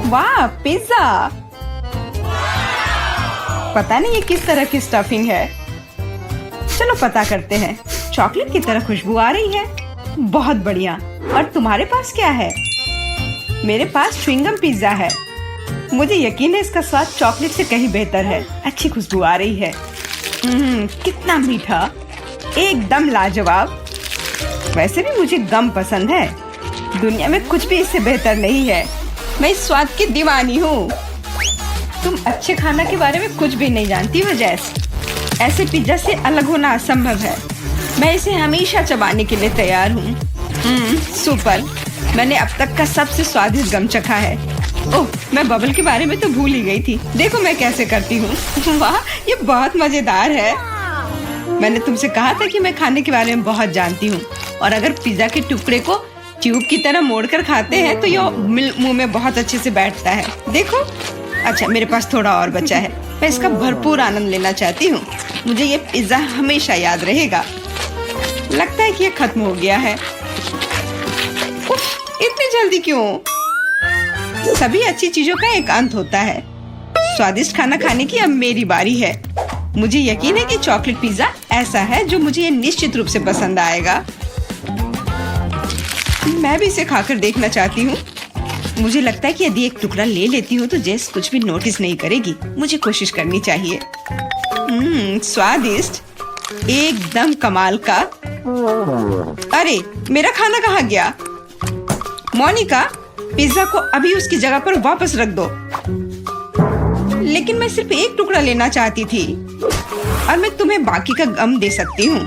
वाह, पिज्जा। पता नहीं ये किस तरह की स्टफिंग है। चलो पता करते हैं। चॉकलेट की तरह खुशबू आ रही है। बहुत बढ़िया। और तुम्हारे पास क्या है? मेरे पास च्युइंगम पिज्जा है। मुझे यकीन है इसका स्वाद चॉकलेट से कहीं बेहतर है। अच्छी खुशबू आ रही है। कितना मीठा, एकदम लाजवाब। वैसे भी मुझे गम पसंद है। दुनिया में कुछ भी इससे बेहतर नहीं है। मैं इस स्वाद की दीवानी हूँ। तुम अच्छे खाना के बारे में कुछ भी नहीं जानती हो जैस। ऐसे पिज्जा से अलग होना असंभव है। मैं इसे हमेशा चबाने के लिए तैयार हूँ। सुपर। मैंने अब तक का सबसे स्वादिष्ट गम चखा है। ओह, मैं बबल के बारे में तो भूल ही गई थी। देखो मैं कैसे करती हूँ। वाह, ये बहुत मजेदार है। मैंने तुमसे कहा था कि मैं खाने के बारे में बहुत जानती हूँ। और अगर पिज्जा के टुकड़े को ट्यूब की तरह मोड़कर खाते हैं तो ये मुंह में बहुत अच्छे से बैठता है। देखो। अच्छा, मेरे पास थोड़ा और बचा है। मैं इसका भरपूर आनंद लेना चाहती हूँ। मुझे ये पिज्जा हमेशा याद रहेगा। लगता है कि ये खत्म हो गया है। उफ, इतनी जल्दी क्यों? सभी अच्छी चीजों का एक अंत होता है। स्वादिष्ट खाना खाने की अब मेरी बारी है। मुझे यकीन है कि चॉकलेट पिज्जा ऐसा है जो मुझे ये निश्चित रूप से पसंद आएगा। मैं भी इसे खाकर देखना चाहती हूँ। मुझे लगता है कि यदि एक टुकड़ा ले लेती हूँ तो जेस कुछ भी नोटिस नहीं करेगी। मुझे कोशिश करनी चाहिए। स्वादिष्ट, एकदम कमाल का। अरे, मेरा खाना कहाँ गया? मोनिका, पिज्जा को अभी उसकी जगह पर वापस रख दो। लेकिन मैं सिर्फ एक टुकड़ा लेना चाहती थी और मैं तुम्हें बाकी का गम दे सकती हूँ।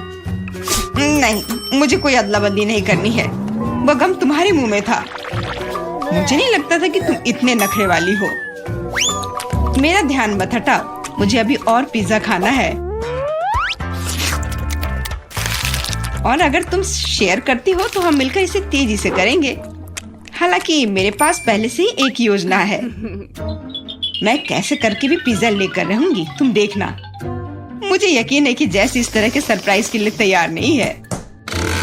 नहीं, मुझे कोई अदला बदली नहीं करनी है। वह गम तुम्हारे मुंह में था। मुझे नहीं लगता था कि तुम इतने नखरे वाली हो। मेरा ध्यान मत हटाओ। मुझे अभी और पिज्जा खाना है। और अगर तुम शेयर करती हो तो हम मिलकर इसे तेजी से करेंगे। हालांकि मेरे पास पहले से ही एक योजना है। मैं कैसे करके भी पिज्जा लेकर रहूंगी, तुम देखना। मुझे यकीन है कि जैस इस तरह के सरप्राइज के लिए तैयार नहीं है।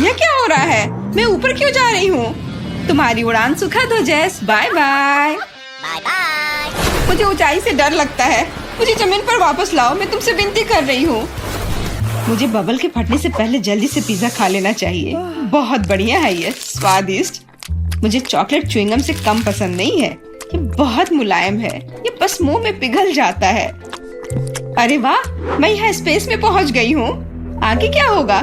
यह क्या हो रहा है? मैं ऊपर क्यों जा रही हूँ? तुम्हारी उड़ान सुखद हो जैस। Bye bye. Bye bye. मुझे ऊंचाई से डर लगता है। मुझे जमीन पर वापस लाओ। मैं तुमसे विनती कर रही हूँ। मुझे बबल के फटने से पहले जल्दी से पिज्जा खा लेना चाहिए। बहुत बढ़िया है ये, स्वादिष्ट। मुझे चॉकलेट च्युइंगम से कम पसंद नहीं है। ये बहुत मुलायम है। ये बस मुंह में पिघल जाता है। अरे वाह, मैं यहाँ स्पेस में पहुँच गई हूँ। आगे क्या होगा?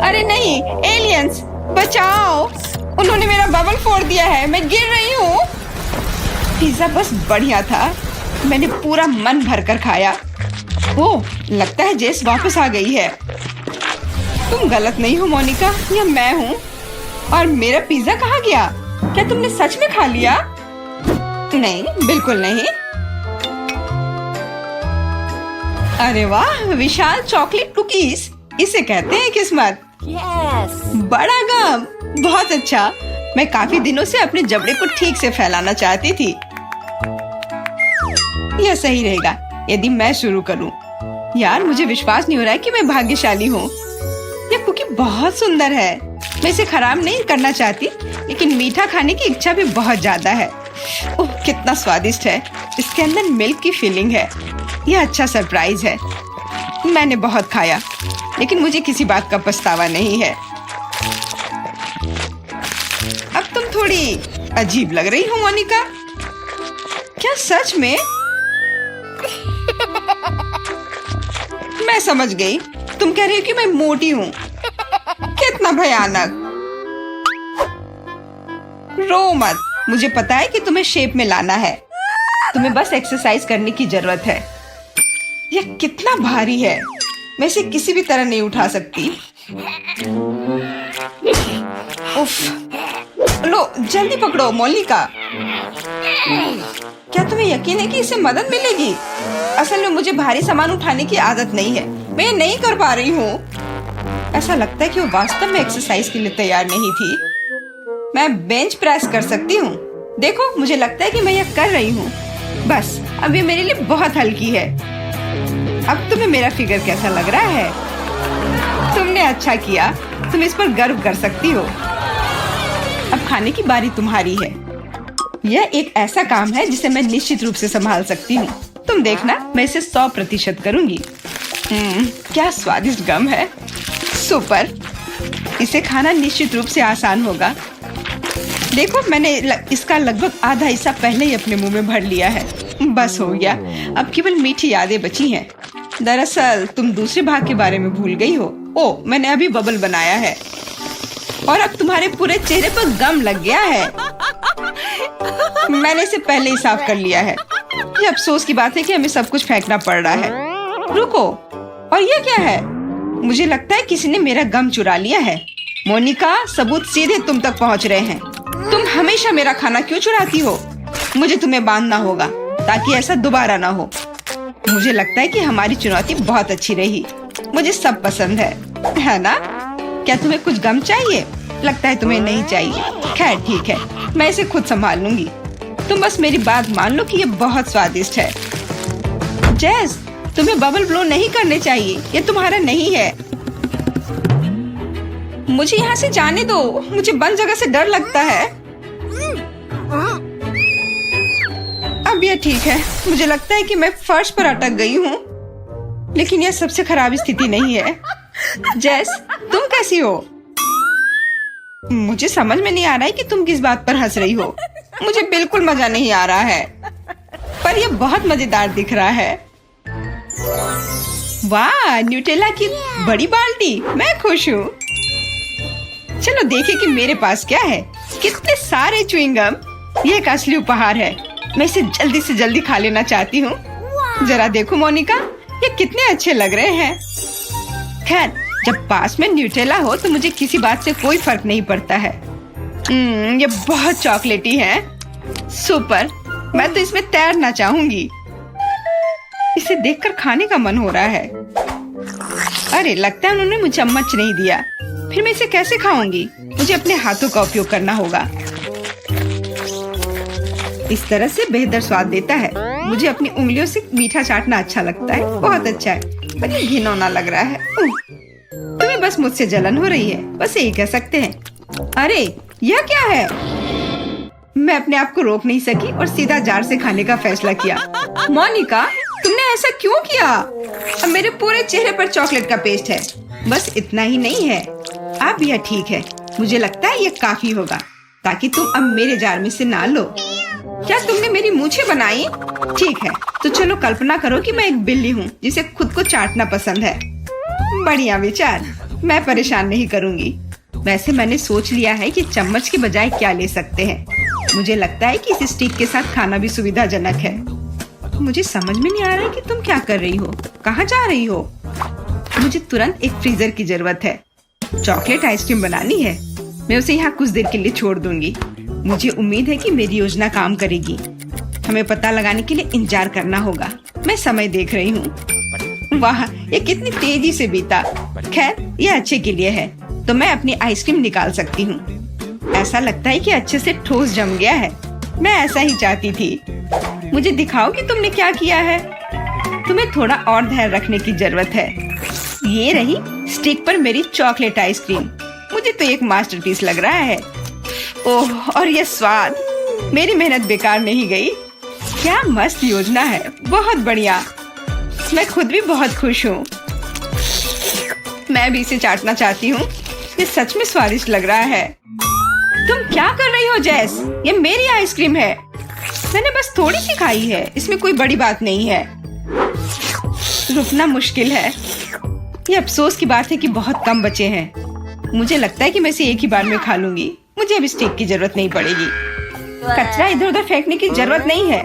अरे नहीं, एलियंस बचाओ। उन्होंने मेरा बबल फोड़ दिया है। मैं गिर रही हूँ। पिज्जा बस बढ़िया था। मैंने पूरा मन भरकर खाया। ओह, लगता है जेस वापस आ गई है। तुम गलत नहीं हो मोनिका, यह मैं हूँ। और मेरा पिज्जा कहाँ गया? क्या तुमने सच में खा लिया? नहीं, बिल्कुल नहीं। अरे वाह, विशाल चॉकलेट कुकीज। इसे कहते हैं किस्मत। यस। बड़ा गम, बहुत अच्छा। मैं काफी दिनों से अपने जबड़े को ठीक से फैलाना चाहती थी। यह सही रहेगा यदि मैं शुरू करूं। यार, मुझे विश्वास नहीं हो रहा है कि मैं भाग्यशाली हूँ। यह कुकी बहुत सुंदर है। मैं इसे खराब नहीं करना चाहती, लेकिन मीठा खाने की इच्छा भी बहुत ज्यादा है। ओह, कितना स्वादिष्ट है। इसके अंदर मिल्क की फीलिंग है। यह अच्छा सरप्राइज है। मैंने बहुत खाया, लेकिन मुझे किसी बात का पछतावा नहीं है। अब तुम थोड़ी अजीब लग रही हो मोनिका। क्या सच में? मैं समझ गई। तुम कह रही हो कि मैं मोटी हूँ। कितना भयानक। रो मत। मुझे पता है कि तुम्हें शेप में लाना है। तुम्हें बस एक्सरसाइज करने की जरूरत है। यह कितना भारी है। मैं इसे किसी भी तरह नहीं उठा सकती। उफ। लो, जल्दी पकड़ो मोनिका। क्या तुम्हें यकीन है कि इससे मदद मिलेगी? असल में मुझे भारी सामान उठाने की आदत नहीं है। मैं ये नहीं कर पा रही हूँ। ऐसा लगता है कि वो वास्तव में एक्सरसाइज के लिए तैयार नहीं थी। मैं बेंच प्रेस कर सकती हूँ। देखो, मुझे लगता है कि मैं यह कर रही हूँ। बस, अब ये मेरे लिए बहुत हल्की है। अब तुम्हें मेरा फिगर कैसा लग रहा है? तुमने अच्छा किया। तुम इस पर गर्व कर सकती हो। अब खाने की बारी तुम्हारी है। यह एक ऐसा काम है जिसे मैं निश्चित रूप से संभाल सकती हूँ। तुम देखना, मैं इसे 100% करूँगी। क्या स्वादिष्ट गम है, सुपर। इसे खाना निश्चित रूप से आसान होगा। देखो, मैंने इसका लगभग आधा हिस्सा पहले ही अपने मुंह में भर लिया है। बस हो गया, अब केवल मीठी यादें बची हैं। दरअसल तुम दूसरे भाग के बारे में भूल गई हो। ओह, मैंने अभी बबल बनाया है और अब तुम्हारे पूरे चेहरे पर गम लग गया है। मैंने इसे पहले ही साफ कर लिया है। ये अफसोस की बात है कि हमें सब कुछ फेंकना पड़ रहा है। रुको, और ये क्या है? मुझे लगता है किसी ने मेरा गम चुरा लिया है। मोनिका, सबूत सीधे तुम तक पहुंच रहे हैं। तुम हमेशा मेरा खाना क्यों चुराती हो? मुझे तुम्हें बांधना होगा ताकि ऐसा दोबारा ना हो। मुझे लगता है कि हमारी चुनौती बहुत अच्छी रही। मुझे सब पसंद है ना? क्या तुम्हें कुछ गम चाहिए? लगता है तुम्हें नहीं चाहिए। खैर ठीक है, मैं इसे खुद संभाल लूंगी। तुम बस मेरी बात मान लो कि ये बहुत स्वादिष्ट है। जेस, तुम्हें बबल ब्लो नहीं करने चाहिए, ये तुम्हारा नहीं है। मुझे यहाँ से जाने दो, मुझे बंद जगह से डर लगता है। अब ये ठीक है। मुझे लगता है कि मैं फर्श पर अटक गई हूँ, लेकिन यह सबसे खराब स्थिति नहीं है। जेस, तुम कैसी हो? मुझे समझ में नहीं आ रहा है कि तुम किस बात पर हंस रही हो। मुझे बिल्कुल मजा नहीं आ रहा है, पर यह बहुत मजेदार दिख रहा है। वाह, न्यूटेला की बड़ी बाल्टी, मैं खुश हूँ। चलो देखें कि मेरे पास क्या है। कितने सारे च्युइंगम। ये एक असली उपहार है। मैं इसे जल्दी से जल्दी खा लेना चाहती हूँ। जरा देखो मोनिका, ये कितने अच्छे लग रहे हैं। खैर, जब पास में न्यूटेला हो तो मुझे किसी बात से कोई फर्क नहीं पड़ता है। ये बहुत चॉकलेटी है। सुपर, मैं तो इसमें तैरना चाहूंगी। इसे देखकर खाने का मन हो रहा है। अरे, लगता है उन्होंने मुझे चम्मच नहीं दिया। फिर मैं इसे कैसे खाऊंगी? मुझे अपने हाथों का उपयोग करना होगा। इस तरह से बेहतर स्वाद देता है। मुझे अपनी उंगलियों से मीठा चाटना अच्छा लगता है। बहुत अच्छा है, पर ये घिनौना लग रहा है। तुम्हें बस मुझसे जलन हो रही है, बस यही कह सकते हैं। अरे, यह क्या है? मैं अपने आप को रोक नहीं सकी और सीधा जार से खाने का फैसला किया। मोनिका, तुमने ऐसा क्यों किया? अब मेरे पूरे चेहरे पर चॉकलेट का पेस्ट है। बस इतना ही नहीं है, अब यह ठीक है। मुझे लगता है यह काफी होगा ताकि तुम अब मेरे जार में से ना लो। क्या तुमने मेरी मूछें बनाई? ठीक है, तो चलो कल्पना करो कि मैं एक बिल्ली हूँ जिसे खुद को चाटना पसंद है। बढ़िया विचार, मैं परेशान नहीं करूँगी। वैसे मैंने सोच लिया है कि चम्मच के बजाय क्या ले सकते हैं। मुझे लगता है कि इस स्टिक के साथ खाना भी सुविधाजनक है। मुझे समझ में नहीं आ रहा है कि तुम क्या कर रही हो, कहाँ जा रही हो? मुझे तुरंत एक फ्रीजर की जरूरत है। चॉकलेट आइसक्रीम बनानी है। मैं उसे यहाँ कुछ देर के लिए छोड़ दूंगी। मुझे उम्मीद है कि मेरी योजना काम करेगी। हमें पता लगाने के लिए इंतजार करना होगा। मैं समय देख रही हूँ। वाह, ये कितनी तेजी से बीता। खैर, ये अच्छे के लिए है, तो मैं अपनी आइसक्रीम निकाल सकती हूँ। ऐसा लगता है कि अच्छे से ठोस जम गया है। मैं ऐसा ही चाहती थी। मुझे दिखाओ कि तुमने क्या किया है। तुम्हें थोड़ा और धैर्य रखने की जरूरत है। ये रही स्टिक पर मेरी चॉकलेट आइसक्रीम। मुझे तो एक मास्टरपीस लग रहा है। ओह, और ये स्वाद। मेरी मेहनत बेकार नहीं गई। क्या मस्त योजना है, बहुत बढ़िया। मैं खुद भी बहुत खुश हूँ। मैं भी इसे चाटना चाहती हूँ। ये सच में स्वादिष्ट लग रहा है। तुम क्या कर रही हो जेस? ये मेरी आइसक्रीम है। मैंने बस थोड़ी सी खाई है, इसमें कोई बड़ी बात नहीं है। रुकना मुश्किल है। ये अफसोस की बात है कि बहुत कम बचे हैं। मुझे लगता है कि मैं इसे एक ही बार में खा लूंगी। मुझे अब स्टिक की जरूरत नहीं पड़ेगी। कचरा इधर उधर फेंकने की जरूरत नहीं है।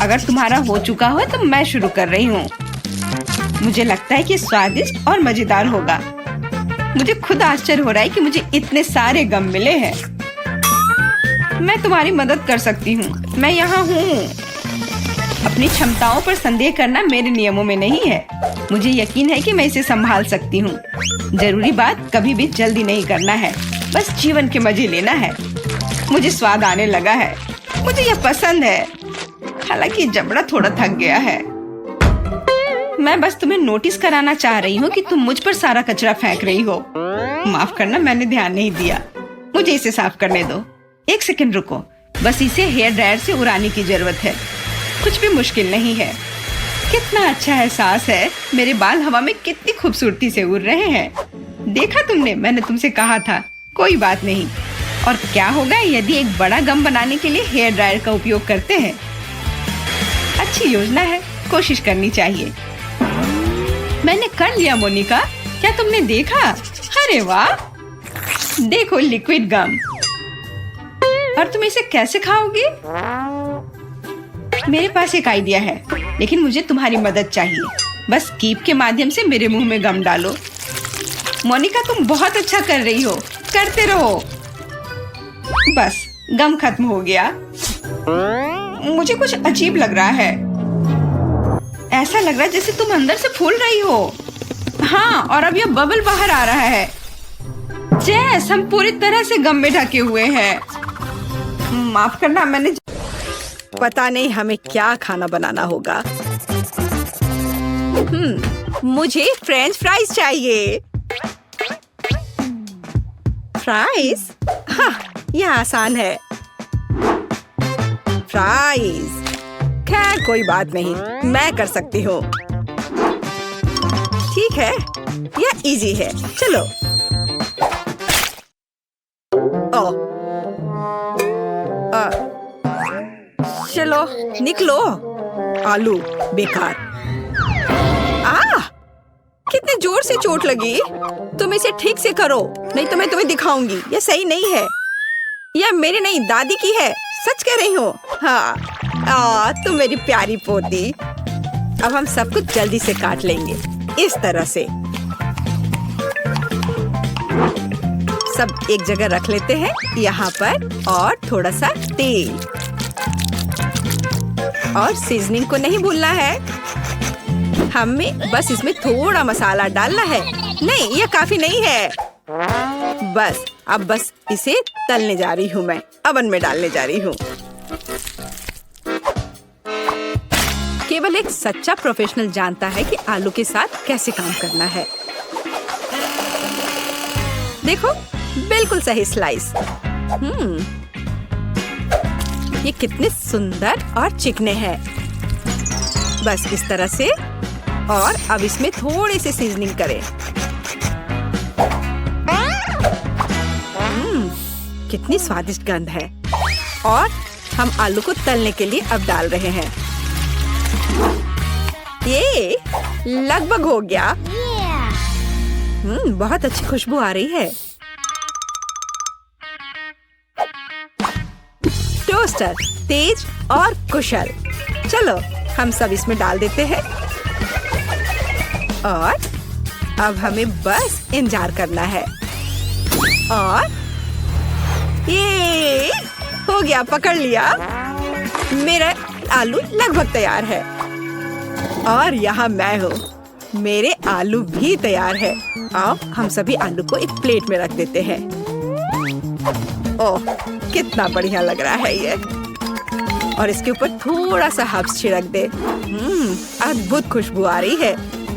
अगर तुम्हारा हो चुका हो तो मैं शुरू कर रही हूँ। मुझे लगता है कि स्वादिष्ट और मजेदार होगा। मुझे खुद आश्चर्य हो रहा है कि मुझे इतने सारे गम मिले हैं। मैं तुम्हारी मदद कर सकती हूँ। मैं यहाँ हूँ। अपनी क्षमताओं पर संदेह करना मेरे नियमों में नहीं है। मुझे यकीन है कि मैं इसे संभाल सकती हूँ। जरूरी बात कभी भी जल्दी नहीं करना है, बस जीवन के मजे लेना है। मुझे स्वाद आने लगा है। मुझे यह पसंद है, हालांकि जबड़ा थोड़ा थक गया है। मैं बस तुम्हें नोटिस कराना चाह रही हूँ कि तुम मुझ पर सारा कचरा फेंक रही हो। माफ करना, मैंने ध्यान नहीं दिया। मुझे इसे साफ करने दो। एक सेकंड रुको, बस इसे हेयर ड्रायर से उड़ाने की जरूरत है। कुछ भी मुश्किल नहीं है। कितना अच्छा एहसास है। मेरे बाल हवा में कितनी खूबसूरती से उड़ रहे हैं। देखा तुमने, मैंने तुमसे कहा था। कोई बात नहीं। और क्या होगा यदि एक बड़ा गम बनाने के लिए हेयर ड्रायर का उपयोग करते हैं? अच्छी योजना है, कोशिश करनी चाहिए। मैंने कर लिया मोनिका। क्या तुमने देखा? अरे वाह, देखो लिक्विड गम। और तुम इसे कैसे खाओगी? मेरे पास एक आइडिया है, लेकिन मुझे तुम्हारी मदद चाहिए। बस कीप के माध्यम से मेरे मुंह में गम डालो। मोनिका, तुम बहुत अच्छा कर रही हो। करते रहो। बस गम खत्म हो गया। मुझे कुछ अजीब लग रहा है। ऐसा लग रहा है जैसे तुम अंदर से फूल रही हो। हाँ, और अब यह बबल बाहर आ रहा है। जैस, हम पूरी तरह से गम में ढके हुए हैं। माफ करना, मैंने पता नहीं हमें क्या खाना बनाना होगा। मुझे फ्रेंच फ्राइज चाहिए। फ्राइज? हाँ, यह आसान है। फ्राइज। खैर कोई बात नहीं, मैं कर सकती हूँ। ठीक है, यह इजी है। चलो। ओ, चलो निकलो। आलू बेकार। कितने जोर से चोट लगी। तुम इसे ठीक से करो, नहीं तो मैं तुम्हें दिखाऊंगी। यह सही नहीं है। यह मेरी नहीं, दादी की है। सच कह रही हूँ। हाँ, तुम मेरी प्यारी पोती। अब हम सब कुछ जल्दी से काट लेंगे, इस तरह से। सब एक जगह रख लेते हैं यहाँ पर। और थोड़ा सा तेल और सीजनिंग को नहीं भूलना है। हमें बस इसमें थोड़ा मसाला डालना है। नहीं, यह काफी नहीं है। अब बस इसे तलने जा रही हूँ। मैं अवन में डालने जा रही हूँ। केवल एक सच्चा प्रोफेशनल जानता है कि आलू के साथ कैसे काम करना है। देखो, बिल्कुल सही स्लाइस। ये कितने सुंदर और चिकने हैं। बस इस तरह से। और अब इसमें थोड़ी सी सीजनिंग करें। कितनी स्वादिष्ट गंध है। और हम आलू को तलने के लिए अब डाल रहे हैं। ये लगभग हो गया। बहुत अच्छी खुशबू आ रही है। टोस्टर तेज और कुशल। चलो हम सब इसमें डाल देते हैं। और अब हमें बस इंतजार करना है। और ये हो गया, पकड़ लिया। मेरा आलू लगभग तैयार है। और यहाँ मैं हूँ। मेरे आलू भी तैयार है। अब हम सभी आलू को एक प्लेट में रख देते हैं। ओह, कितना बढ़िया लग रहा है ये। और इसके ऊपर थोड़ा सा हर्ब्स छिड़क दे। अद्भुत खुशबू आ रही है।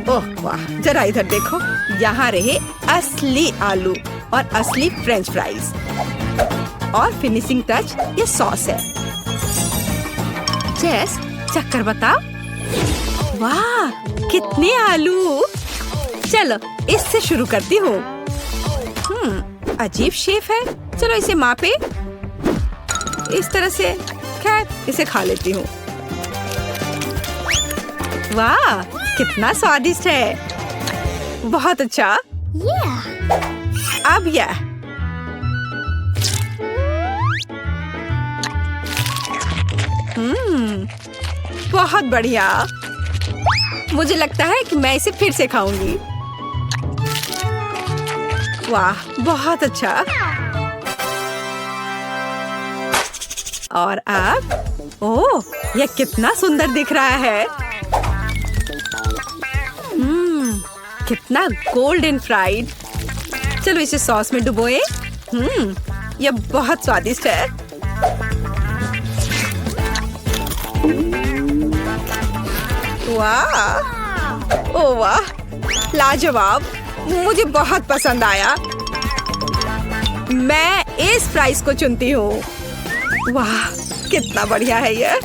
ओह वाह, जरा इधर देखो। यहाँ रहे असली आलू और असली फ्रेंच फ्राइज। और फिनिशिंग टच ये सॉस है। जेस, चक्कर बताओ। वाह, कितने आलू। चलो इससे शुरू करती हूँ। अजीब शेप है। चलो इसे मापे इस तरह से। खैर, इसे खा लेती हूँ। वाह, कितना स्वादिष्ट है। बहुत अच्छा। अब यह बहुत बढ़िया। मुझे लगता है कि मैं इसे फिर से खाऊंगी। वाह, बहुत अच्छा। और अब ओह, यह कितना सुंदर दिख रहा है। कितना गोल्डन फ्राइड। चलो इसे सॉस में डुबोए। यह बहुत स्वादिष्ट है। वाह, ओह वाह, लाजवाब। मुझे बहुत पसंद आया। मैं इस फ्राइज को चुनती हूँ। वाह, कितना बढ़िया है ये।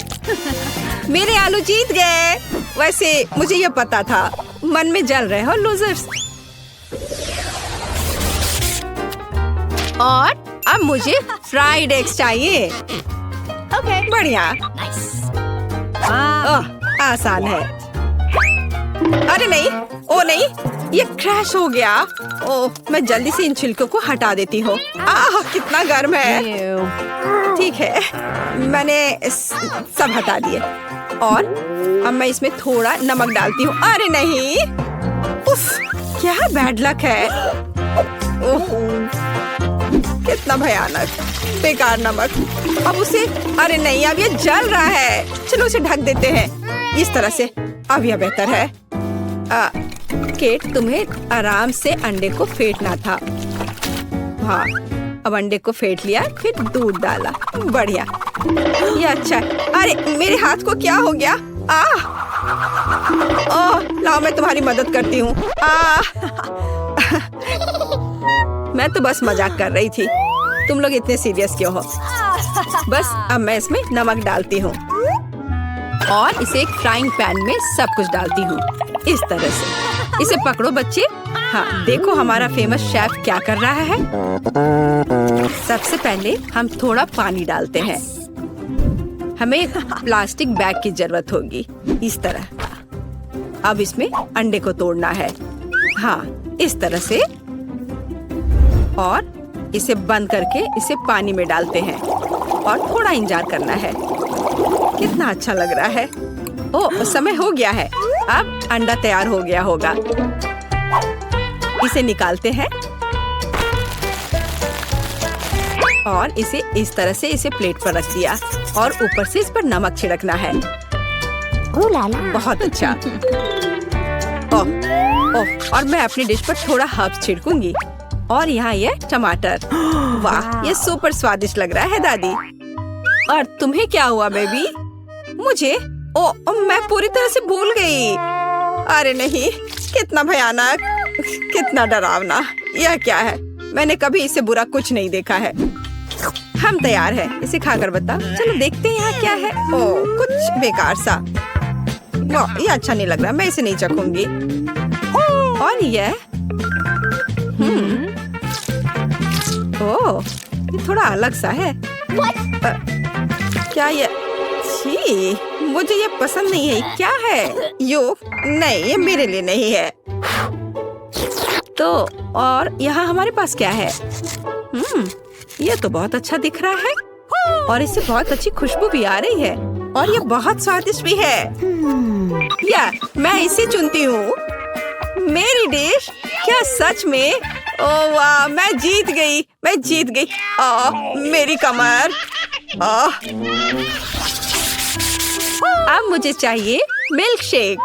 मेरे आलू जीत गए। वैसे मुझे ये पता था। मन में जल रहे हो लूजर्स। और अब मुझे फ्राइड एग्स चाहिए। Okay. बढ़िया। Nice. ओह, आसान है। अरे नहीं, ओ नहीं, ये क्रैश हो गया। ओह, मैं जल्दी से इन छिलकों को हटा देती हूँ। आह, कितना गर्म है। ठीक है, मैंने सब हटा दिए। और अब मैं इसमें थोड़ा नमक डालती हूँ। अरे नहीं, उफ, क्या बैड लक है। ओह, कितना भयानक, बेकार नमक। अब उसे, अरे नहीं, अब ये जल रहा है। चलो उसे ढक देते हैं इस तरह से। अब यह बेहतर है। केट, तुम्हें आराम से अंडे को फेंटना था। हाँ, अब अंडे को फेंट लिया, फिर दूध डाला। बढ़िया, ये अच्छा है। अरे मेरे हाथ को क्या हो गया? ओह, लाओ मैं तुम्हारी मदद करती हूँ। मैं तो बस मजाक कर रही थी। तुम लोग इतने सीरियस क्यों हो? बस अब मैं इसमें नमक डालती हूँ और इसे एक फ्राइंग पैन में सब कुछ डालती हूँ इस तरह से। इसे पकड़ो बच्चे। हाँ, देखो हमारा फेमस शेफ क्या कर रहा है। सबसे पहले हम थोड़ा पानी डालते हैं। हमें एक प्लास्टिक बैग की जरूरत होगी इस तरह। अब इसमें अंडे को तोड़ना है। हाँ, इस तरह से। और इसे बंद करके इसे पानी में डालते हैं और थोड़ा इंतजार करना है। कितना अच्छा लग रहा है। ओह, समय हो गया है। अब अंडा तैयार हो गया होगा। इसे निकालते हैं और इसे इस तरह से इसे प्लेट पर रख दिया और ऊपर से इस पर नमक छिड़कना है। Ooh la la. बहुत अच्छा। ओह, ओह, और मैं अपनी डिश पर थोड़ा हर्ब्स छिड़कूंगी। और यहाँ ये टमाटर। वाह, ये सुपर स्वादिष्ट लग रहा है दादी। और तुम्हें क्या हुआ बेबी? मुझे? ओ, मैं पूरी तरह से भूल गई। अरे नहीं, कितना भयानक, कितना डरावना। यह क्या है? मैंने कभी इससे बुरा कुछ नहीं देखा है। हम तैयार हैं। इसे खाकर बताओ। चलो देखते हैं यहाँ क्या है। ओ, कुछ बेकार सा। वाह, ये अच्छा नहीं लग रहा। मैं इसे नहीं चखूंगी। और यह ओह, ये थोड़ा अलग सा है। क्या ये? छी, मुझे ये पसंद नहीं है। क्या है? यो, नहीं, ये मेरे लिए नहीं है। तो और यहाँ हमारे पास क्या है? ये तो बहुत अच्छा दिख रहा है और इससे बहुत अच्छी खुशबू भी आ रही है और ये बहुत स्वादिष्ट भी है। या मैं इसे चुनती हूँ। मेरी डिश। क्या सच में? ओह वाह, मैं जीत गई, मैं जीत गई। मेरी कमर। अब मुझे चाहिए मिल्क शेक।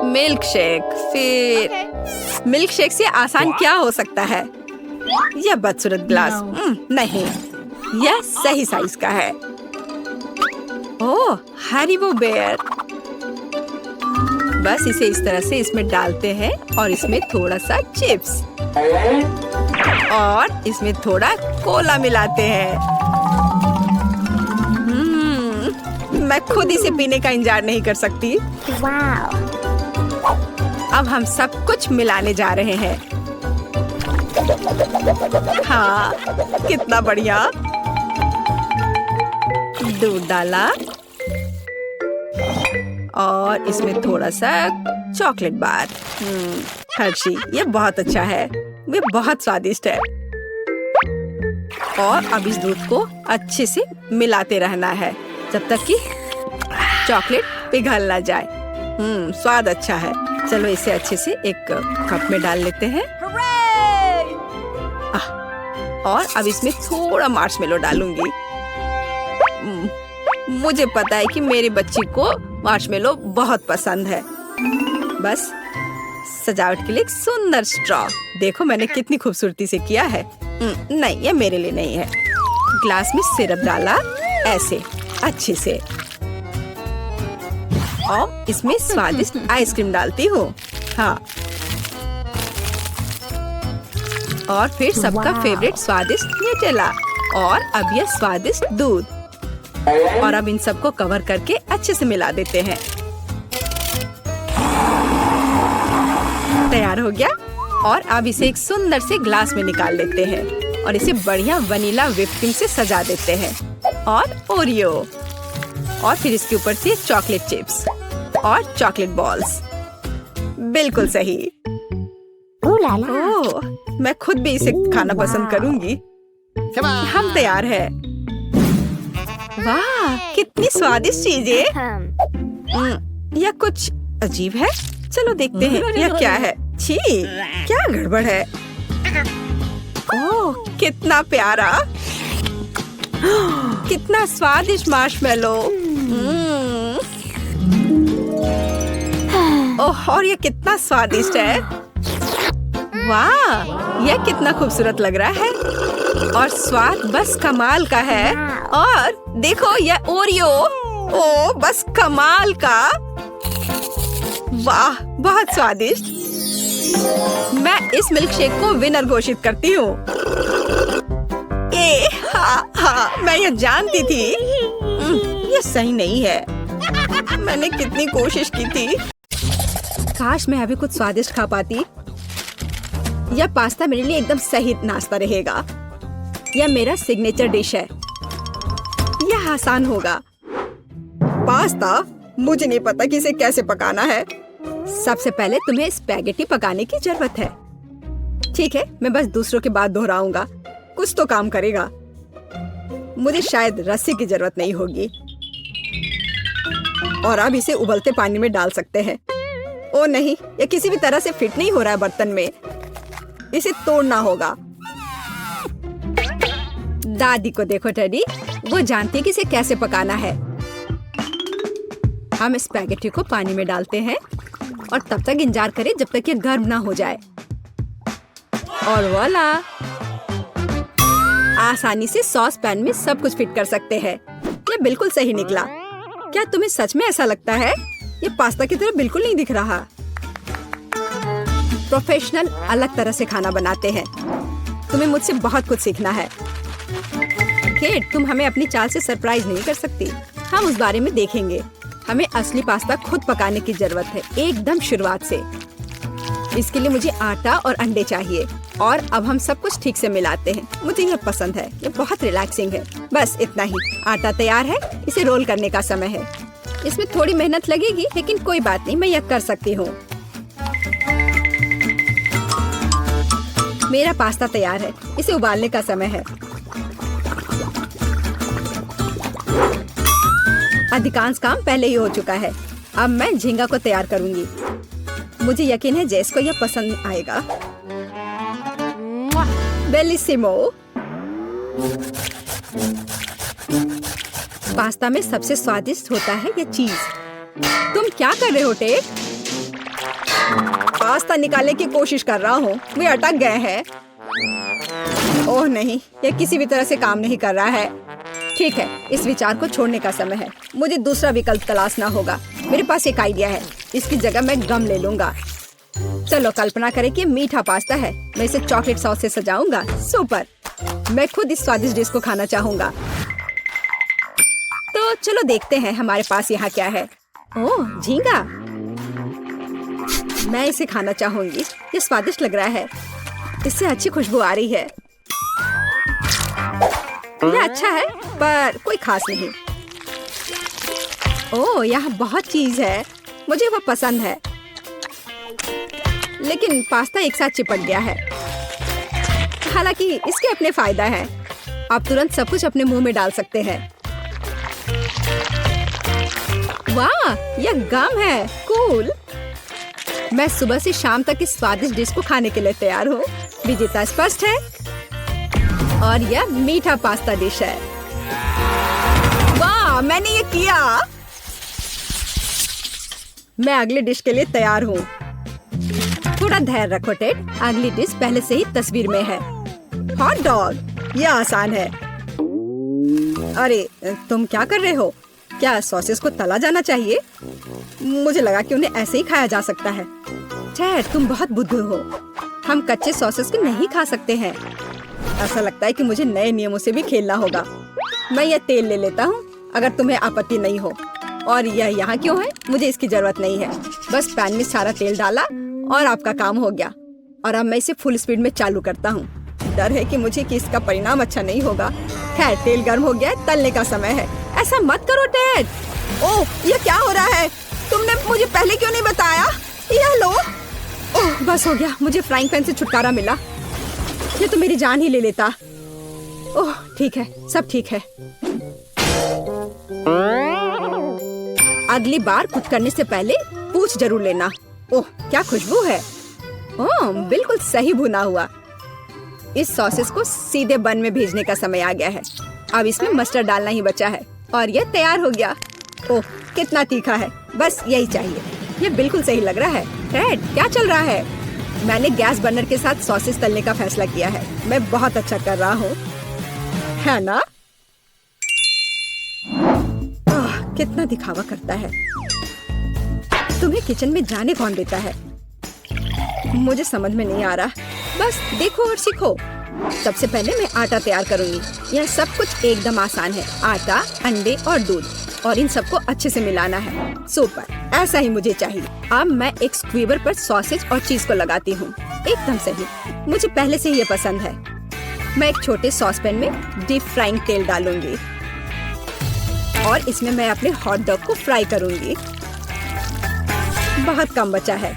Milk shake. फिर मिल्क शेक से आसान क्या हो सकता है? यह बदसूरत ग्लास। नहीं, यह सही साइज का है। ओह, हरीबो बेयर। बस इसे इस तरह से इसमें डालते हैं और इसमें थोड़ा सा चिप्स और इसमें थोड़ा कोला मिलाते हैं। मैं खुद इसे पीने का इंतजार नहीं कर सकती। Wow. अब हम सब कुछ मिलाने जा रहे हैं। हाँ, कितना बढ़िया। दूध डाला और इसमें थोड़ा सा चॉकलेट बार। हर्शी, ये बहुत अच्छा है। ये बहुत स्वादिष्ट है। और अब इस दूध को अच्छे से मिलाते रहना है जब तक कि चॉकलेट पिघल ना जाए। स्वाद अच्छा है। चलो इसे अच्छे से एक कप में डाल लेते हैं। और अब इसमें थोड़ा मार्शमेलो डालूंगी। मुझे पता है कि मेरी बच्ची को मार्शमेलो बहुत पसंद है। बस सजावट के लिए एक सुंदर स्ट्रॉ। देखो मैंने कितनी खूबसूरती से किया है। नहीं, ये मेरे लिए नहीं है। ग्लास में सिरप डाला ऐसे अच्छे से और इसमें स्वादिष्ट आइसक्रीम डालती हूँ। हाँ, और फिर सबका फेवरेट स्वादिष्ट न्यूटेला। और अब यह स्वादिष्ट दूध। और अब इन सबको कवर करके अच्छे से मिला देते हैं। तैयार हो गया। और अब इसे एक सुंदर से ग्लास में निकाल लेते हैं और इसे बढ़िया वनीला व्हिप क्रीम से सजा देते हैं और ओरियो और फिर इसके ऊपर से चॉकलेट चिप्स और चॉकलेट बॉल्स। बिल्कुल सही। Ooh la la. ओह, मैं खुद भी इसे खाना पसंद करूंगी। हम तैयार हैं। वाह, कितनी स्वादिष्ट चीजें। यह कुछ अजीब है। चलो देखते हैं यह क्या है। छी, क्या गड़बड़ है। ओह, कितना प्यारा। कितना स्वादिष्ट मार्शमेलो। ओह, और यह कितना स्वादिष्ट है। वाह, यह कितना खूबसूरत लग रहा है और स्वाद बस कमाल का है। और देखो यह ओरियो। ओह, बस कमाल का। वाह, बहुत स्वादिष्ट। मैं इस मिल्क शेक को विनर घोषित करती हूँ। हाँ, मैं यह जानती थी। यह सही नहीं है। मैंने कितनी कोशिश की थी। काश मैं अभी कुछ स्वादिष्ट खा पाती। यह पास्ता मेरे लिए एकदम सही नाश्ता रहेगा। यह मेरा सिग्नेचर डिश है। यह आसान होगा। पास्ता? मुझे नहीं पता कि इसे कैसे पकाना है। सबसे पहले तुम्हें स्पैगेटी पकाने की जरूरत है। ठीक है, मैं बस दूसरों की बात दोहराऊंगा। कुछ तो काम करेगा। मुझे शायद रस्सी की जरूरत नहीं होगी। और अब इसे उबलते पानी में डाल सकते हैं। ओ नहीं, यह किसी भी तरह से फिट नहीं हो रहा है बर्तन में। इसे तोड़ना होगा। दादी को देखो टेडी, वो जानती है कि इसे कैसे पकाना है। हम स्पैगेटी को पानी में डालते हैं और तब तक इंतजार करें जब तक ये गर्म ना हो जाए। और वोला, आसानी से सॉस पैन में सब कुछ फिट कर सकते हैं। ये बिल्कुल सही निकला। क्या तुम्हें सच में ऐसा लगता है? ये पास्ता की तरह बिल्कुल नहीं दिख रहा। प्रोफेशनल अलग तरह से खाना बनाते हैं। तुम्हें मुझसे बहुत कुछ सीखना है। केट, तुम हमें अपनी चाल से सरप्राइज नहीं कर सकती। हम उस बारे में देखेंगे। हमें असली पास्ता खुद पकाने की जरूरत है, एकदम शुरुआत से। इसके लिए मुझे आटा और अंडे चाहिए। और अब हम सब कुछ ठीक से मिलाते हैं। मुझे यह पसंद है। ये बहुत रिलैक्सिंग है। बस इतना ही। आटा तैयार है। इसे रोल करने का समय है। इसमें थोड़ी मेहनत लगेगी, लेकिन कोई बात नहीं, मैं यह कर सकती हूँ। मेरा पास्ता तैयार है। इसे उबालने का समय है। अधिकांश काम पहले ही हो चुका है। अब मैं झींगा को तैयार करूंगी। मुझे यकीन है जेस को यह पसंद आएगा। बेलिसिमो। पास्ता में सबसे स्वादिष्ट होता है यह चीज। तुम क्या कर रहे हो टेक? पास्ता निकालने की कोशिश कर रहा हूँ। वे अटक गए हैं। ओह नहीं, यह किसी भी तरह से काम नहीं कर रहा है। ठीक है, इस विचार को छोड़ने का समय है। मुझे दूसरा विकल्प तलाशना होगा। मेरे पास एक आइडिया है। इसकी जगह मैं गम ले लूंगा। चलो कल्पना करें कि मीठा पास्ता है। मैं इसे चॉकलेट सॉस से सजाऊंगा। सुपर। मैं खुद इस स्वादिष्ट डिश को खाना चाहूंगा। तो चलो देखते हैं हमारे पास यहाँ क्या है। ओह, झींगा। मैं इसे खाना चाहूंगी। ये स्वादिष्ट लग रहा है। इससे अच्छी खुशबू आ रही है। यह अच्छा है, पर कोई खास नहीं। ओह, यहाँ बहुत चीज है। मुझे वो पसंद है, लेकिन पास्ता एक साथ चिपक गया है। हालांकि इसके अपने फायदा है। आप तुरंत सब कुछ अपने मुंह में डाल सकते हैं। वाह, यह गम है। कूल। मैं सुबह से शाम तक इस स्वादिष्ट डिश को खाने के लिए तैयार हूँ। विजेता स्पष्ट है और यह मीठा पास्ता डिश है। वाह, मैंने ये किया। मैं अगली डिश के लिए तैयार हूँ। थोड़ा धैर्य रखो टेड। अगली डिश पहले से ही तस्वीर में है। Hot dog. यह आसान है। अरे तुम क्या कर रहे हो? क्या सॉसेस को तला जाना चाहिए? मुझे लगा कि उन्हें ऐसे ही खाया जा सकता है। टेड, तुम बहुत बुद्धू हो। हम कच्चे सॉसेस को नहीं खा सकते हैं। ऐसा लगता है कि मुझे नए नियमों से भी खेलना होगा। मैं यह तेल ले लेता हूँ, अगर तुम्हें आपत्ति नहीं हो। और यह यहाँ क्यों है? मुझे इसकी जरूरत नहीं है। बस पैन में सारा तेल डाला और आपका काम हो गया। और अब मैं इसे फुल स्पीड में चालू करता हूँ। डर है कि मुझे कि इसका परिणाम अच्छा नहीं होगा। खैर, तेल गर्म हो गया है, तलने का समय है। ऐसा मत करो डैड। ओह, ये क्या हो रहा है? तुमने मुझे पहले क्यों नहीं बताया? यह लो। ओह, बस हो गया, मुझे फ्राइंग पैन से छुटकारा मिला। ये तो मेरी जान ही ले लेता। ओह, ठीक है, सब ठीक है। अगली बार कुछ करने से पहले पूछ जरूर लेना। ओह, क्या खुशबू है। ओह, बिल्कुल सही भुना हुआ। इस सॉसेस को सीधे बन में भेजने का समय आ गया है। अब इसमें मस्टर्ड डालना ही बचा है और यह तैयार हो गया। ओह, कितना तीखा है। बस यही चाहिए। ये बिल्कुल सही लग रहा है। टेड, क्या चल रहा है? मैंने गैस बर्नर के साथ सॉसेस तलने का फैसला किया है। मैं बहुत अच्छा कर रहा हूँ, है ना? कितना दिखावा करता है। तुम्हें किचन में जाने कौन देता है? मुझे समझ में नहीं आ रहा। बस देखो और सीखो। सबसे पहले मैं आटा तैयार करूंगी। यह सब कुछ एकदम आसान है। आटा, अंडे और दूध, और इन सबको अच्छे से मिलाना है। सुपर, ऐसा ही मुझे चाहिए। अब मैं एक स्क्वीवर पर सॉसेज और चीज को लगाती हूँ। एकदम सही, मुझे पहले से ही ये पसंद है। मैं एक छोटे सॉस पैन में डीप फ्राइंग तेल डालूंगी और इसमें मैं अपने हॉट डॉग को फ्राई करूंगी। बहुत कम बचा है।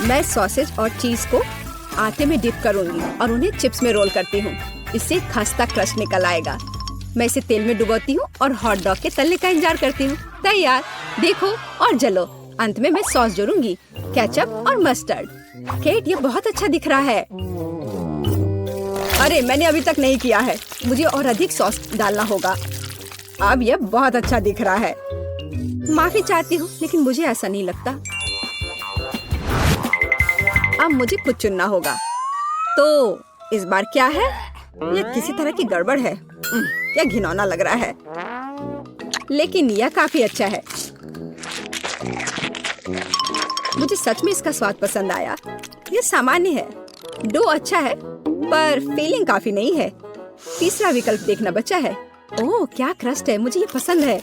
मैं सॉसेज और चीज को आटे में डिप करूंगी और उन्हें चिप्स में रोल करती हूँ। इससे खस्ता क्रस्ट निकल आएगा। मैं इसे तेल में डुबोती हूँ और हॉट डॉग के तलने का इंतजार करती हूँ। तैयार, देखो और जलो। अंत में मैं सॉस जोड़ूंगी, केचप और मस्टर्ड। केट, ये बहुत अच्छा दिख रहा है। अरे, मैंने अभी तक नहीं किया है। मुझे और अधिक सॉस डालना होगा। अब यह बहुत अच्छा दिख रहा है। माफी चाहती हूँ, लेकिन मुझे ऐसा नहीं लगता। अब मुझे कुछ चुनना होगा। तो इस बार क्या है? यह किसी तरह की गड़बड़ है। यह घिनौना लग रहा है, लेकिन यह काफी अच्छा है। मुझे सच में इसका स्वाद पसंद आया। यह सामान्य है। डो अच्छा है, पर फीलिंग काफी नहीं है। तीसरा विकल्प देखना बचा है। ओह, क्या क्रस्ट है। मुझे ये पसंद है।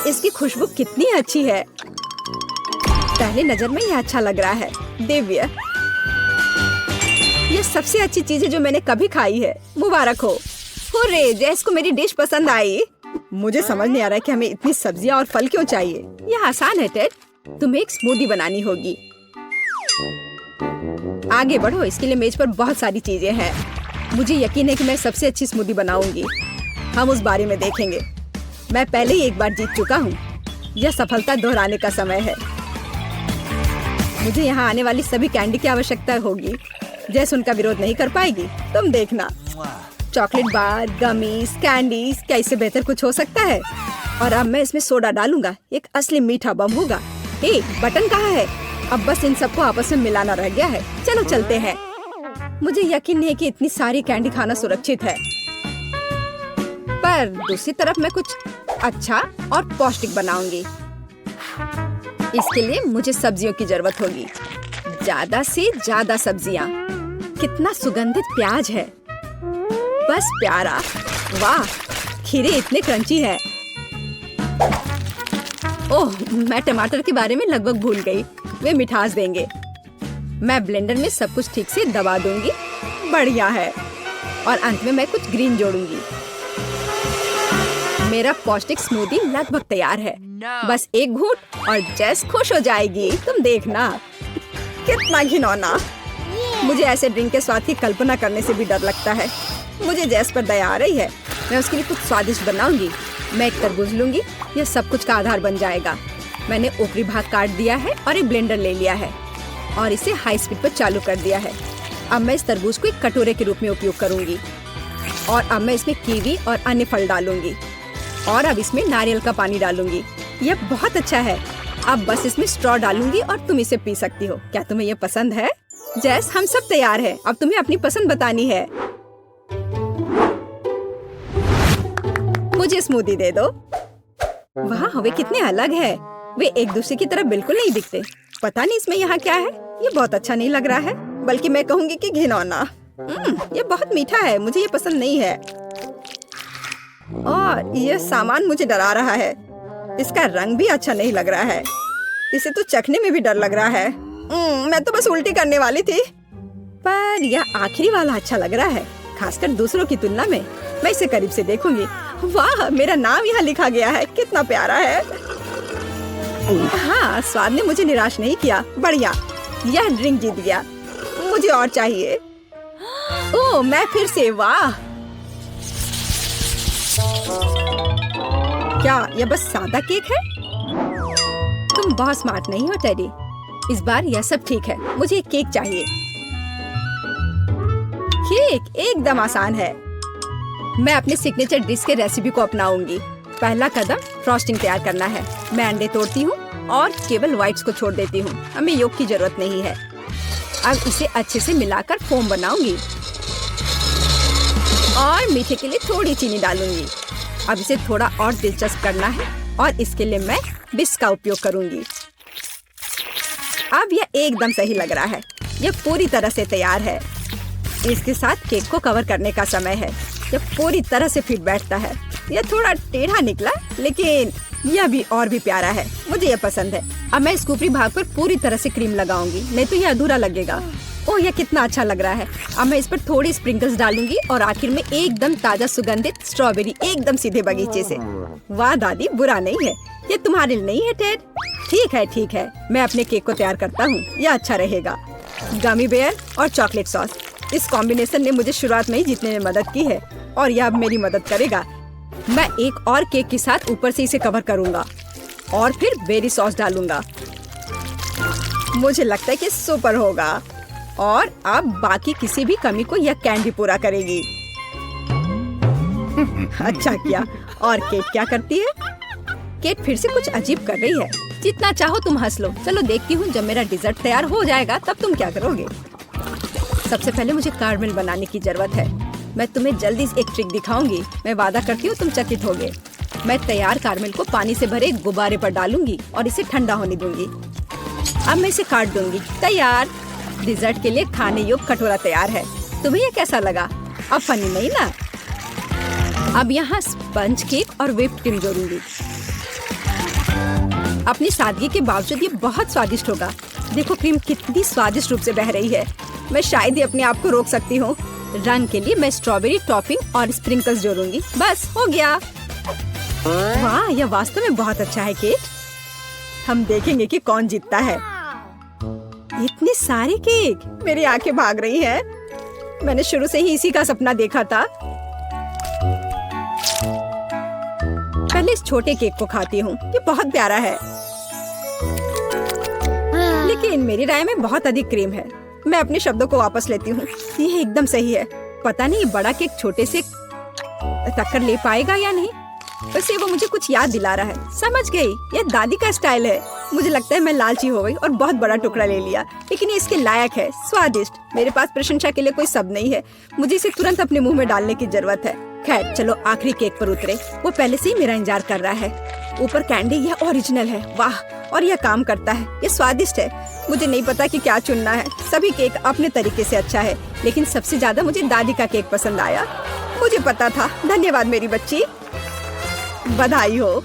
इसकी खुशबू कितनी अच्छी है। पहले नजर में यह अच्छा लग रहा है। दिव्य, यह सबसे अच्छी चीज है जो मैंने कभी खाई है। मुबारक हो। हुर्रे, जैस को मेरी डिश पसंद आई। मुझे समझ नहीं आ रहा है कि हमें इतनी सब्जियां और फल क्यों चाहिए। यह आसान है टेड। तुम्हें एक स्मूदी बनानी होगी। आगे बढ़ो। इसके लिए मेज पर बहुत सारी चीजें हैं। मुझे यकीन है कि मैं सबसे अच्छी स्मूदी बनाऊंगी। हम उस बारे में देखेंगे। मैं पहले ही एक बार जीत चुका हूँ। यह सफलता दोहराने का समय है। मुझे यहाँ आने वाली सभी कैंडी की आवश्यकता होगी। जैस उनका विरोध नहीं कर पाएगी। तुम देखना। चॉकलेट बार, गमीज, कैंडीज, क्या इससे बेहतर कुछ हो सकता है? और अब मैं इसमें सोडा डालूंगा। एक असली मीठा बम होगा। हे, बटन कहाँ है? अब बस इन सबको आपस में मिलाना रह गया है। चलो चलते हैं। मुझे यकीन नहीं है कि इतनी सारी कैंडी खाना सुरक्षित है, पर दूसरी तरफ मैं कुछ अच्छा और पौष्टिक बनाऊंगी। इसके लिए मुझे सब्जियों की जरूरत होगी। ज्यादा से ज्यादा सब्जियाँ। कितना सुगंधित प्याज है। बस प्यारा। वाह, खीरे इतने क्रंची है। ओह, मैं टमाटर के बारे में लगभग भूल गई। वे मिठास देंगे। मैं ब्लेंडर में सब कुछ ठीक से दबा दूंगी। बढ़िया है। और अंत में मैं कुछ ग्रीन जोड़ूंगी। मेरा पौष्टिक स्मूदी लगभग तैयार है। बस एक घूंट और जेस खुश हो जाएगी। तुम देखना। कितना घिनौना। मुझे ऐसे ड्रिंक के स्वाद की कल्पना करने से भी डर लगता है। मुझे जेस पर दया आ रही है। मैं उसके लिए कुछ स्वादिष्ट बनाऊंगी। मैं एक तरबूज लूंगी। यह सब कुछ का आधार बन जाएगा। मैंने ऊपरी भाग काट दिया है और एक ब्लेंडर ले लिया है और इसे हाई स्पीड पर चालू कर दिया है। अब मैं इस तरबूज को एक कटोरे के रूप में उपयोग करूंगी। और अब मैं इसमें कीवी और अन्य फल डालूंगी। और अब इसमें नारियल का पानी डालूंगी। यह बहुत अच्छा है। अब बस इसमें स्ट्रॉ डालूंगी और तुम इसे पी सकती हो। क्या तुम्हें यह पसंद है? जैस, हम सब तैयार हैं। अब तुम्हें अपनी पसंद बतानी है। मुझे स्मूदी दे दो। वाह, वे कितने अलग है। वे एक दूसरे की तरह बिल्कुल नहीं दिखते। पता नहीं इसमें यहाँ क्या है। ये बहुत अच्छा नहीं लग रहा है। बल्कि मैं कहूँगी कि घिनौना। ये बहुत मीठा है, मुझे ये पसंद नहीं है। और ये सामान मुझे डरा रहा है। इसका रंग भी अच्छा नहीं लग रहा है। इसे तो चखने में भी डर लग रहा है। मैं तो बस उल्टी करने वाली थी। पर यह आखिरी वाला अच्छा लग रहा है, खासकर दूसरों की तुलना में। मैं इसे करीब से देखूंगी। वाह, मेरा नाम यहाँ लिखा गया है, कितना प्यारा है। हाँ, स्वाद ने मुझे निराश नहीं किया। बढ़िया, यह ड्रिंक जीत गया। मुझे और चाहिए। ओह, मैं फिर से। वाह, क्या यह बस सादा केक है? तुम बहुत स्मार्ट नहीं हो टेडी। इस बार यह सब ठीक है। मुझे एक केक चाहिए। केक एकदम आसान है। मैं अपने सिग्नेचर डिश के रेसिपी को अपनाऊंगी। पहला कदम फ्रॉस्टिंग तैयार करना है। मैं अंडे तोड़ती हूँ और केवल व्हाइट्स को छोड़ देती हूँ। हमें योग की जरूरत नहीं है। अब इसे अच्छे से मिलाकर फोम बनाऊंगी और मीठे के लिए थोड़ी चीनी डालूंगी। अब इसे थोड़ा और दिलचस्प करना है और इसके लिए मैं बिस्क का उपयोग करूंगी। अब यह एकदम सही लग रहा है। यह पूरी तरह से तैयार है। इसके साथ केक को कवर करने का समय है। यह पूरी तरह से फिट बैठता है। यह थोड़ा टेढ़ा निकला, लेकिन यह भी और भी प्यारा है। मुझे यह पसंद है। अब मैं इस ऊपरी भाग पर पूरी तरह से क्रीम लगाऊंगी, नहीं तो यह अधूरा लगेगा। ओह, यह कितना अच्छा लग रहा है। अब मैं इस पर थोड़ी स्प्रिंकल्स डालूंगी और आखिर में एकदम ताजा सुगंधित स्ट्रॉबेरी, एकदम सीधे बगीचे से। वाह दादी, बुरा नहीं है। ये तुम्हारे लिए नहीं है टेड? ठीक है। मैं अपने केक को तैयार करता हूँ। यह अच्छा रहेगा। गमी बेयर और चॉकलेट सॉस, इस कॉम्बिनेशन ने मुझे शुरुआत में ही जीतने में मदद की है और यह अब मेरी मदद करेगा। मैं एक और केक के साथ ऊपर से इसे कवर करूंगा और फिर बेरी सॉस डालूंगा। मुझे लगता है कि सुपर होगा और अब बाकी किसी भी कमी को यह कैंडी पूरा करेगी। अच्छा किया। और केक क्या करती है? केक फिर से कुछ अजीब कर रही है। जितना चाहो तुम हंस लो। चलो देखती हूँ, जब मेरा डिजर्ट तैयार हो जाएगा तब तुम क्या करोगे। सबसे पहले मुझे कारमेल बनाने की जरूरत है। मैं तुम्हें जल्दी एक ट्रिक दिखाऊंगी। मैं वादा करती हूँ तुम चकित होगे। मैं तैयार कारमेल को पानी से भरे एक गुब्बारे पर डालूंगी और इसे ठंडा होने दूंगी। अब मैं इसे काट दूंगी। तैयार। डिजर्ट के लिए खाने योग्य कटोरा तैयार है। तुम्हें ये कैसा लगा? अब फनी नहीं ना? अब यहाँ स्पंज केक और व्हिप्ड क्रीम जोड़ूंगी। अपनी सादगी के बावजूद ये बहुत स्वादिष्ट होगा। देखो क्रीम कितनी स्वादिष्ट रूप से बह रही है। मैं शायद ही अपने आप को रोक सकती हूँ। रंग के लिए मैं स्ट्रॉबेरी टॉपिंग और स्प्रिंकल्स जोड़ूंगी। बस हो गया। वाह, यह वास्तव में बहुत अच्छा है केक। हम देखेंगे कि कौन जीतता है। इतने सारे केक, मेरी आंखें भाग रही हैं। मैंने शुरू से ही इसी का सपना देखा था। पहले इस छोटे केक को खाती हूँ। ये बहुत प्यारा है, लेकिन मेरी राय में बहुत अधिक क्रीम है। मैं अपने शब्दों को वापस लेती हूँ। ये एकदम सही है। पता नहीं बड़ा केक छोटे से टक्कर ले पाएगा या नहीं। वैसे वो मुझे कुछ याद दिला रहा है। समझ गई, ये दादी का स्टाइल है। मुझे लगता है मैं लालची हो गई और बहुत बड़ा टुकड़ा ले लिया, लेकिन ये इसके लायक है। स्वादिष्ट। मेरे पास प्रशंसा के लिए कोई शब्द नहीं है। मुझे इसे तुरंत अपने मुंह में डालने की जरूरत है। खैर चलो आखिरी केक पर उतरे। वो पहले से ही मेरा इंतजार कर रहा है। ऊपर कैंडी, यह ओरिजिनल है। वाह, और यह काम करता है। ये स्वादिष्ट है। मुझे नहीं पता कि क्या चुनना है। सभी केक अपने तरीके से अच्छा है, लेकिन सबसे ज्यादा मुझे दादी का केक पसंद आया। मुझे पता था। धन्यवाद मेरी बच्ची। बधाई हो।